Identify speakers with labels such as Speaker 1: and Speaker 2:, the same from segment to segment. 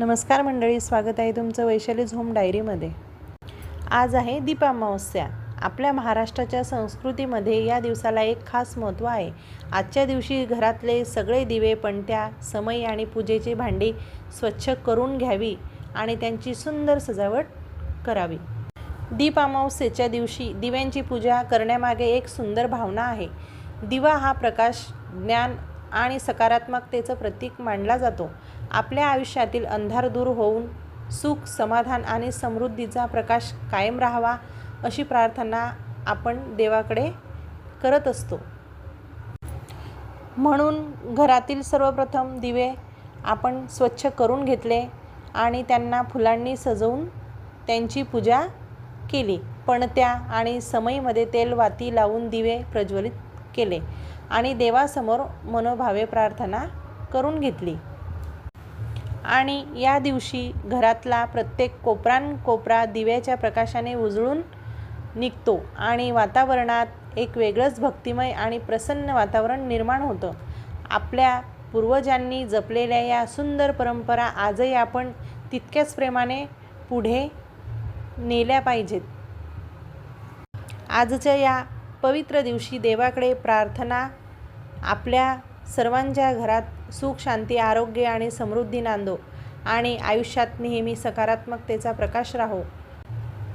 Speaker 1: नमस्कार मंडळी, स्वागत आहे तुमचं वैशालीज होम डायरीमध्ये। आज आहे दीपामावस्या। आपल्या महाराष्ट्राच्या संस्कृतीमध्ये या दिवसाला एक खास महत्त्व आहे। आजच्या दिवशी घरातले सगळे दिवे, पणत्या, समई आणि पूजेची भांडी स्वच्छ करून घ्यावी आणि त्यांची सुंदर सजावट करावी। दीपामावस्येच्या दिवशी दिव्यांची पूजा करण्यामागे एक सुंदर भावना आहे। दिवा हा प्रकाश, ज्ञान आणि सकारात्मकतेचं प्रतीक मानला जातो। आपल्या आयुष्यातील अंधार दूर होऊन सुख, समाधान आणि समृद्धीचा प्रकाश कायम राहावा अशी प्रार्थना आपण देवाकडे करत असतो। म्हणून घरातील सर्वप्रथम दिवे आपण स्वच्छ करून घेतले आणि त्यांना फुलांनी सजवून त्यांची पूजा केली। पणत्या आणि समईमध्ये तेल वाती लावून दिवे प्रज्वलित केले आणि देवासमोर मनोभावे प्रार्थना करून घेतली। आणि या दिवशी घरातला प्रत्येक कोपरा दिव्याच्या प्रकाशाने उजळून निघतो आणि वातावरणात एक वेगळंच भक्तिमय आणि प्रसन्न वातावरण निर्माण होतं। आपल्या पूर्वजांनी जपलेल्या या सुंदर परंपरा आजही आपण तितक्याच प्रेमाने पुढे नेल्या पाहिजेत। आजच्या या पवित्र दिवशी देवाकडे प्रार्थना आपल्या सर्वांच्या घरात सुख, शांती, आरोग्य आणि समृद्धी नांदो आणि आयुष्यात नेहमी सकारात्मकतेचा प्रकाश राहो।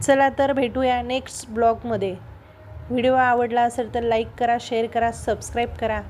Speaker 1: चला तर भेटूया नेक्स्ट ब्लॉगमध्ये। व्हिडिओ आवडला असेल तर लाईक करा, शेअर करा, सबस्क्राईब करा।